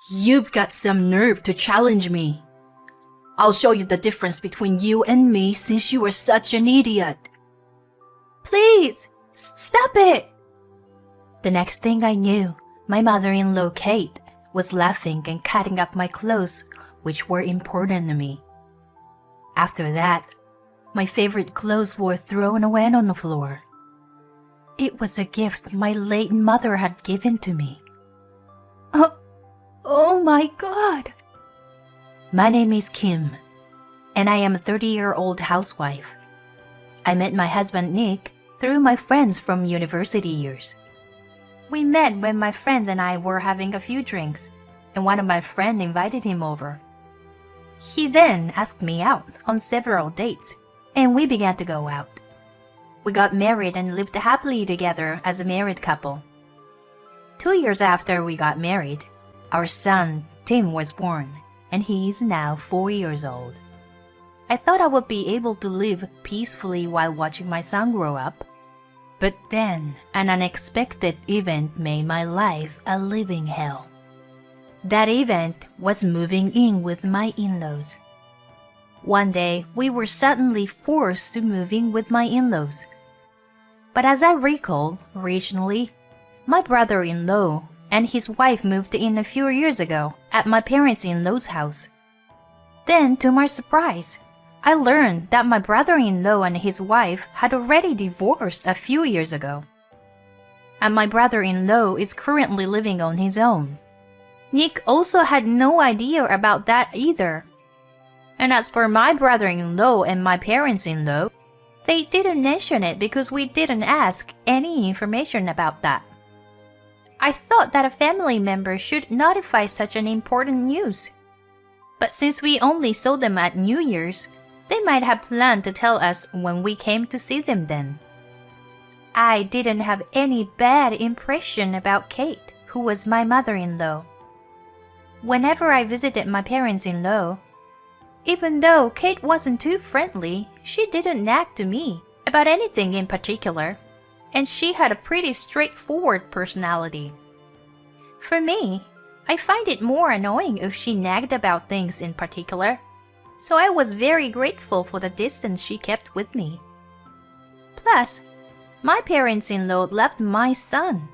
You've got some nerve to challenge me. I'll show you the difference between you and me since you are such an idiot. Please, stop it! The next thing I knew, my mother-in-law Kate was laughing and cutting up my clothes, which were important to me. After that, my favorite clothes were thrown away on the floor. It was a gift my late mother had given to me. Oh my God! My name is Kim, and I am a 30-year-old housewife. I met my husband Nick through my friends from university years. We met when my friends and I were having a few drinks, and one of my friends invited him over. He then asked me out on several dates, and we began to go out. We got married and lived happily together as a married couple. 2 years after we got married, our son, Tim, was born, and he is now 4 years old. I thought I would be able to live peacefully while watching my son grow up. But then, an unexpected event made my life a living hell. That event was moving in with my in-laws. One day, we were suddenly forced to move in with my in-laws. But as I recall, originally, my brother-in-law and his wife moved in a few years ago at my parents-in-law's house. Then, to my surprise, I learned that my brother-in-law and his wife had already divorced a few years ago. And my brother-in-law is currently living on his own. Nick also had no idea about that either. And as for my brother-in-law and my parents-in-law, they didn't mention it because we didn't ask any information about that. I thought that a family member should notify such an important news. But since we only saw them at New Year's, they might have planned to tell us when we came to see them then. I didn't have any bad impression about Kate, who was my mother-in-law. Whenever I visited my parents-in-law, even though Kate wasn't too friendly, she didn't nag to me about anything in particular, and she had a pretty straightforward personality. For me, I find it more annoying if she nagged about things in particular, so I was very grateful for the distance she kept with me. Plus, my parents-in-law loved my son,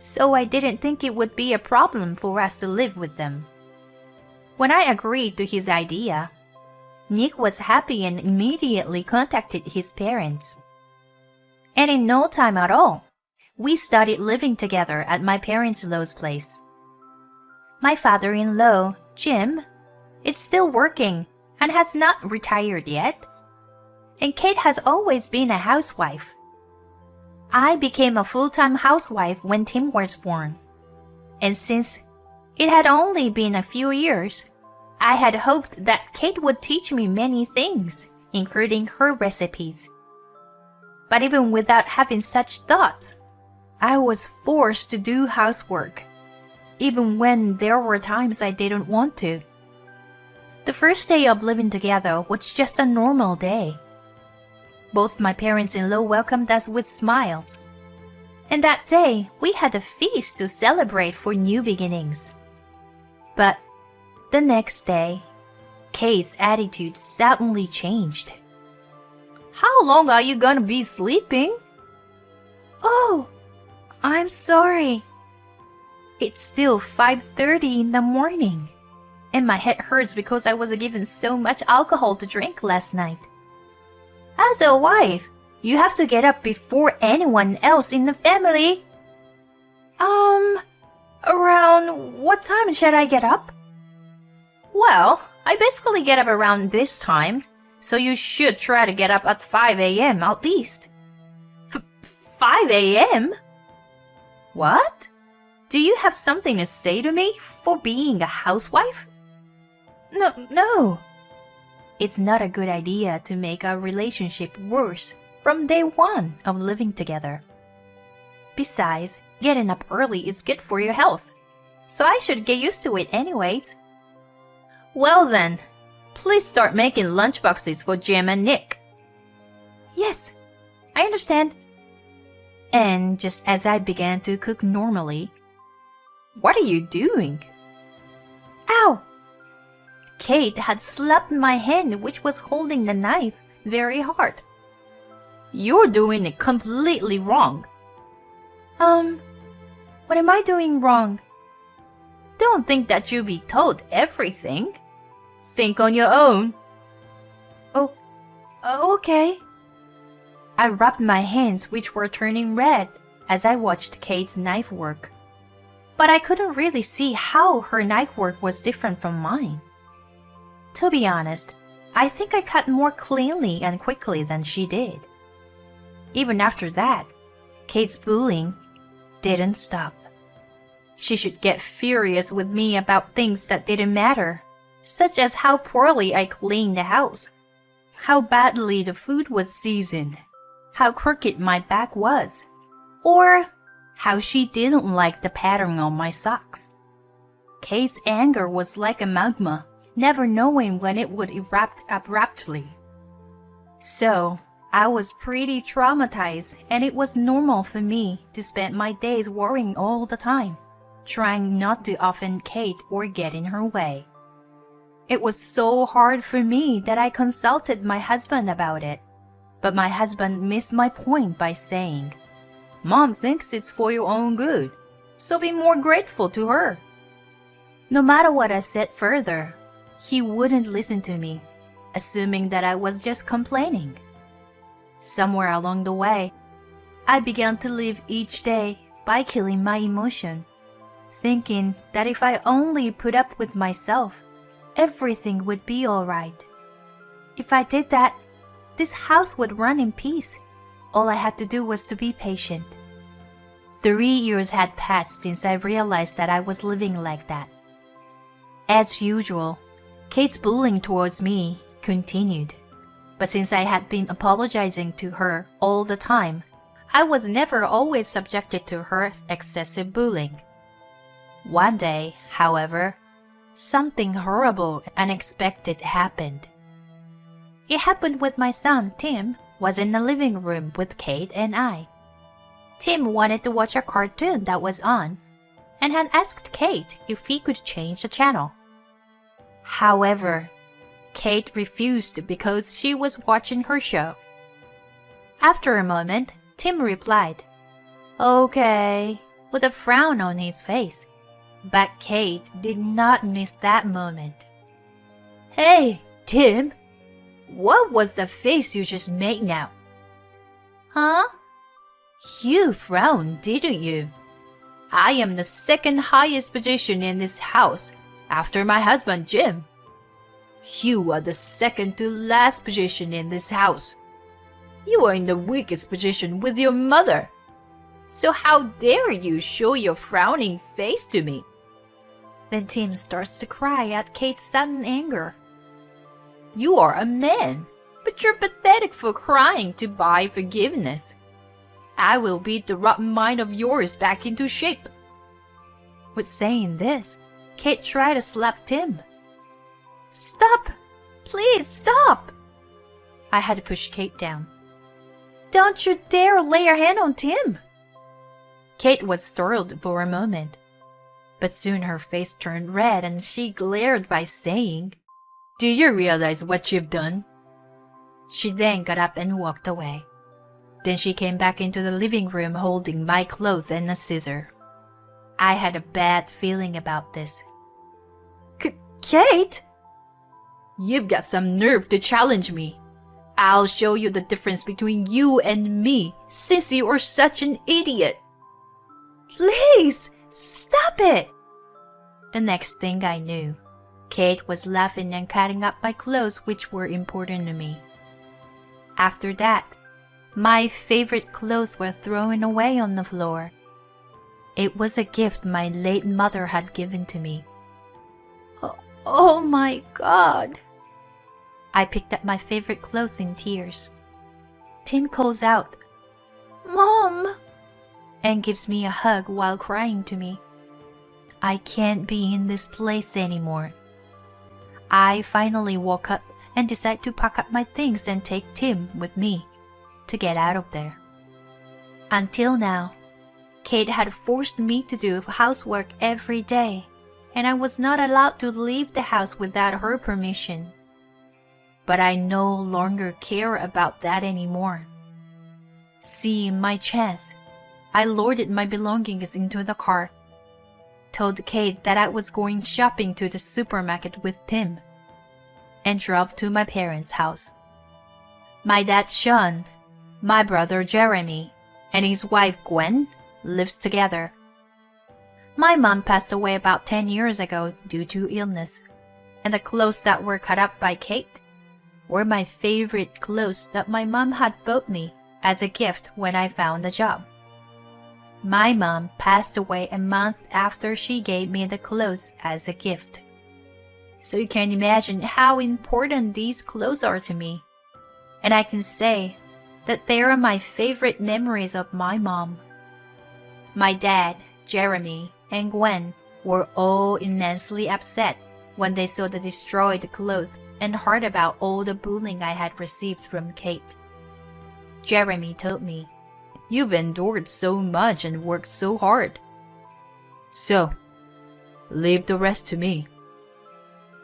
so I didn't think it would be a problem for us to live with them. When I agreed to his idea, Nick was happy and immediately contacted his parents. And in no time at all, we started living together at my parents-in-law's place. My father-in-law, Jim, is still working and has not retired yet. And Kate has always been a housewife. I became a full-time housewife when Tim was born. And since it had only been a few years, I had hoped that Kate would teach me many things, including her recipes. But even without having such thoughts, I was forced to do housework, even when there were times I didn't want to. The first day of living together was just a normal day. Both my parents-in-law welcomed us with smiles. And that day, we had a feast to celebrate for new beginnings. But the next day, Kate's attitude suddenly changed. "How long are you gonna be sleeping?" "Oh, I'm sorry. It's still 5:30 in the morning, and my head hurts because I was given so much alcohol to drink last night. As a wife, you have to get up before anyone else in the family." Around what time should I get up?" "Well, I basically get up around this time, so you should try to get up at 5 a.m. at least." 5 a.m.? What? Do you have something to say to me for being a housewife? No. It's not a good idea to make our relationship worse from day one of living together. Besides, getting up early is good for your health, so I should get used to it anyways. Well then, please start making lunchboxes for Jim and Nick. Yes, I understand. And just as I began to cook normally, "What are you doing?" Kate had slapped my hand, which was holding the knife, very hard. You're doing it completely wrong. What am I doing wrong? Don't think that you'll be told everything. Think on your own. Okay. I rubbed my hands, which were turning red, as I watched Kate's knife work. But I couldn't really see how her knife work was different from mine. To be honest, I think I cut more cleanly and quickly than she did. Even after that, Kate's bullying didn't stop. She should get furious with me about things that didn't matter, such as how poorly I cleaned the house, how badly the food was seasoned, how crooked my back was, or how she didn't like the pattern on my socks. Kate's anger was like a magma, never knowing when it would erupt abruptly. So, I was pretty traumatized, and it was normal for me to spend my days worrying all the time, trying not to offend Kate or get in her way. It was so hard for me that I consulted my husband about it, but my husband missed my point by saying, "Mom thinks it's for your own good, so be more grateful to her." No matter what I said further, he wouldn't listen to me, assuming that I was just complaining. Somewhere along the way, I began to live each day by killing my emotion, thinking that if I only put up with myself, everything would be all right. If I did that, this house would run in peace. All I had to do was to be patient. 3 years had passed since I realized that I was living like that. As usual, Kate's bullying towards me continued. But since I had been apologizing to her all the time, I was never always subjected to her excessive bullying. One day, however, something horrible and unexpected happened. It happened with my son, Tim, was in the living room with Kate and I. Tim wanted to watch a cartoon that was on, and had asked Kate if he could change the channel. However, Kate refused because she was watching her show. After a moment, Tim replied, "Okay," with a frown on his face. But Kate did not miss that moment. "Hey, Tim, what was the face you just made now?" "Huh?" "You frowned, didn't you? I am the second highest position in this house, after my husband Jim. You are the second to last position in this house. You are in the weakest position with your mother. So how dare you show your frowning face to me?" Then Tim starts to cry at Kate's sudden anger. "You are a man, but you're pathetic for crying to buy forgiveness. I will beat the rotten mind of yours back into shape." With saying this, Kate tried to slap Tim. "Stop! Please stop!" I had to push Kate down. "Don't you dare lay your hand on Tim!" Kate was startled for a moment, but soon her face turned red and she glared by saying, "Do you realize what you've done?" She then got up and walked away. Then she came back into the living room holding my clothes and a scissor. I had a bad feeling about this. Kate! You've got some nerve to challenge me. I'll show you the difference between you and me, since you are such an idiot. Please, stop it! The next thing I knew, Kate was laughing and cutting up my clothes, which were important to me. After that, my favorite clothes were thrown away on the floor. It was a gift my late mother had given to me. Oh my God! I picked up my favorite clothes in tears. Tim calls out, "Mom!" and gives me a hug while crying to me. I can't be in this place anymore. I finally woke up and decided to pack up my things and take Tim with me to get out of there. Until now, Kate had forced me to do housework every day, and I was not allowed to leave the house without her permission. But I no longer care about that anymore. Seeing my chance, I loaded my belongings into the car, told Kate that I was going shopping to the supermarket with Tim, and drove to my parents' house. My dad Sean, my brother Jeremy, and his wife Gwen lives together. My mom passed away about 10 years ago due to illness, and the clothes that were cut up by Kate were my favorite clothes that my mom had bought me as a gift when I found a job. My mom passed away a month after she gave me the clothes as a gift. So you can imagine how important these clothes are to me. And I can say that they are my favorite memories of my mom. My dad, Jeremy, and Gwen were all immensely upset when they saw the destroyed clothes and heard about all the bullying I had received from Kate. Jeremy told me, "You've endured so much and worked so hard. So, leave the rest to me."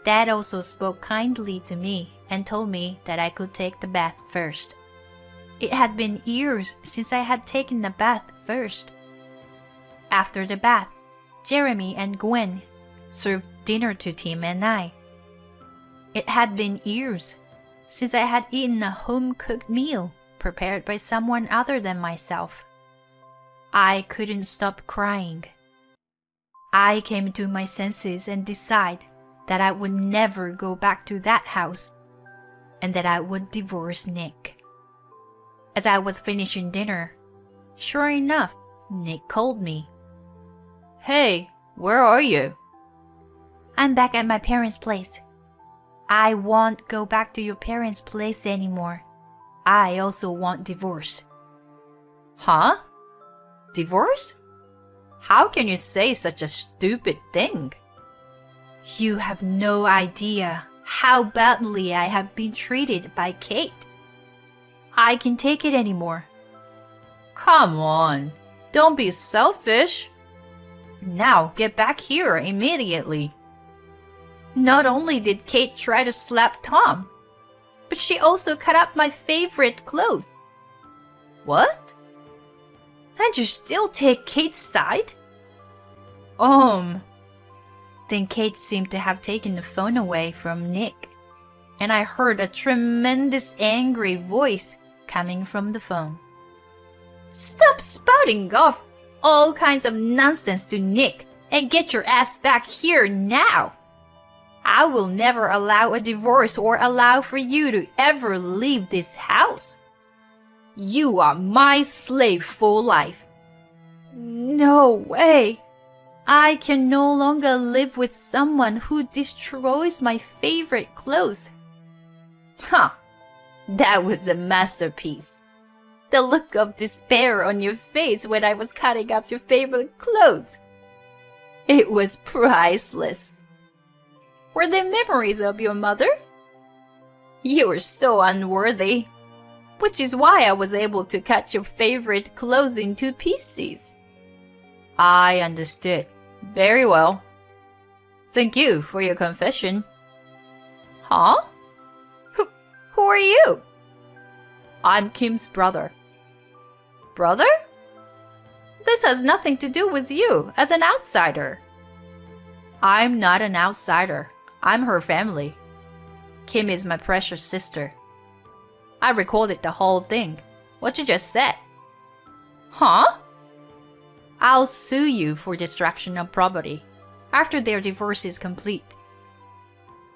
Dad also spoke kindly to me and told me that I could take the bath first. It had been years since I had taken a bath first. After the bath, Jeremy and Gwen served dinner to Tim and I. It had been years since I had eaten a home-cooked meal prepared by someone other than myself. I couldn't stop crying. I came to my senses and decided that I would never go back to that house and that I would divorce Nick. As I was finishing dinner, sure enough, Nick called me. "Hey, where are you?" "I'm back at my parents' place." "I won't go back to your parents' place anymore. I also want divorce." "Huh? Divorce? How can you say such a stupid thing?" "You have no idea how badly I have been treated by Kate. I can't take it anymore." "Come on, don't be selfish. Now get back here immediately." Not only did Kate try to slap Tom, but she also cut up my favorite clothes. What? And you still take Kate's side? Then Kate seemed to have taken the phone away from Nick, and I heard a tremendous angry voice coming from the phone. "Stop spouting off all kinds of nonsense to Nick and get your ass back here now. I will never allow a divorce or allow for you to ever leave this house. You are my slave for life." "No way. I can no longer live with someone who destroys my favorite clothes." Huh, that was a masterpiece. The look of despair on your face when I was cutting up your favorite clothes. It was priceless. Were they memories of your mother? You were so unworthy, which is why I was able to cut your favorite clothes into pieces. I understood. Very well. Thank you for your confession. Huh? Who are you? I'm Kim's brother. Brother? This has nothing to do with you as an outsider. I'm not an outsider. I'm her family. Kim is my precious sister. I recorded the whole thing. What you just said. Huh? I'll sue you for destruction of property after their divorce is complete.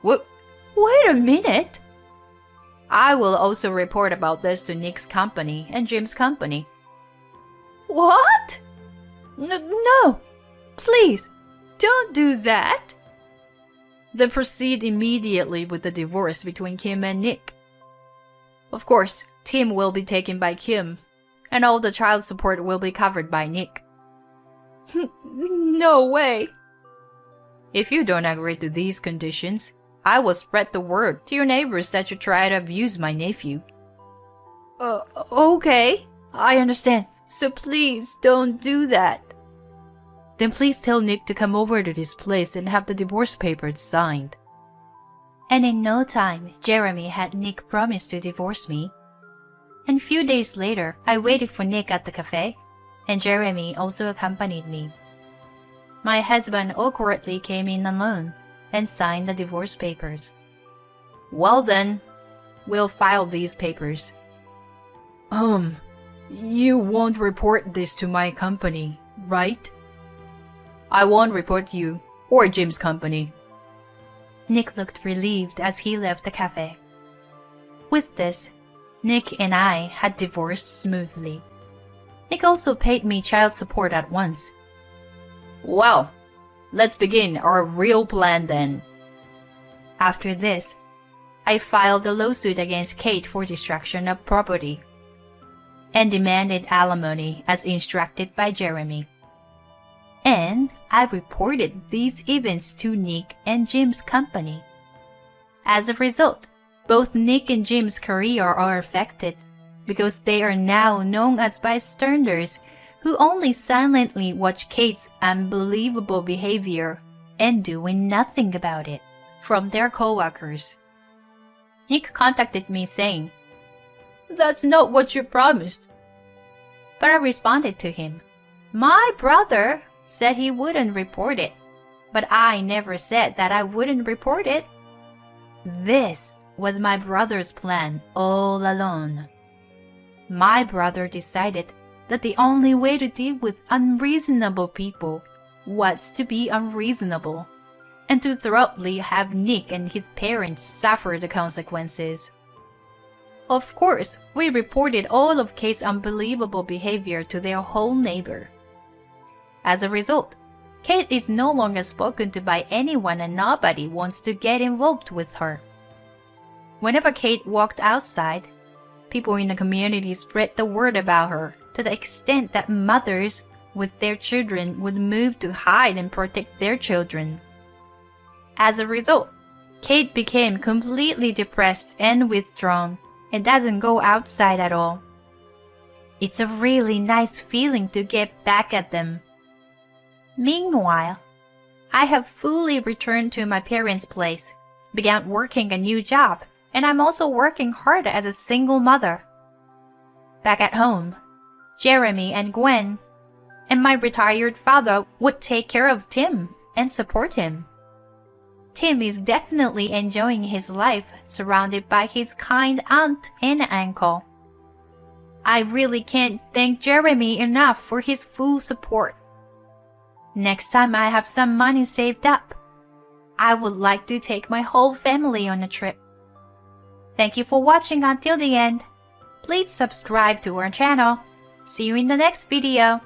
Wait a minute. I will also report about this to Nick's company and Jim's company. What? No, please, don't do that. Then proceed immediately with the divorce between Kim and Nick. Of course, Tim will be taken by Kim, and all the child support will be covered by Nick. No way. If you don't agree to these conditions, I will spread the word to your neighbors that you try to abuse my nephew. Okay, I understand. So please don't do that. Then please tell Nick to come over to this place and have the divorce papers signed. And in no time, Jeremy had Nick promise to divorce me. And few days later, I waited for Nick at the cafe, and Jeremy also accompanied me. My husband awkwardly came in alone and signed the divorce papers. Well then, we'll file these papers. You won't report this to my company, right? I won't report you or Jim's company. Nick looked relieved as he left the cafe. With this, Nick and I had divorced smoothly. Nick also paid me child support at once. Well, let's begin our real plan then. After this, I filed a lawsuit against Kate for destruction of property and demanded alimony as instructed by Jeremy. And I reported these events to Nick and Jim's company. As a result, both Nick and Jim's career are affected because they are now known as bystanders who only silently watch Kate's unbelievable behavior and doing nothing about it from their co-workers. Nick contacted me saying, "That's not what you promised." But I responded to him, "My brother said he wouldn't report it, but I never said that I wouldn't report it." This was my brother's plan all along. My brother decided that the only way to deal with unreasonable people was to be unreasonable, and to thoroughly have Nick and his parents suffer the consequences. Of course, we reported all of Kate's unbelievable behavior to their whole neighbor. As a result, Kate is no longer spoken to by anyone and nobody wants to get involved with her. Whenever Kate walked outside, people in the community spread the word about her to the extent that mothers with their children would move to hide and protect their children. As a result, Kate became completely depressed and withdrawn and doesn't go outside at all. It's a really nice feeling to get back at them. Meanwhile, I have fully returned to my parents' place, began working a new job, and I'm also working hard as a single mother. Back at home, Jeremy and Gwen and my retired father would take care of Tim and support him. Tim is definitely enjoying his life surrounded by his kind aunt and uncle. I really can't thank Jeremy enough for his full support. Next time I have some money saved up, I would like to take my whole family on a trip. Thank you for watching until the end. Please subscribe to our channel. See you in the next video.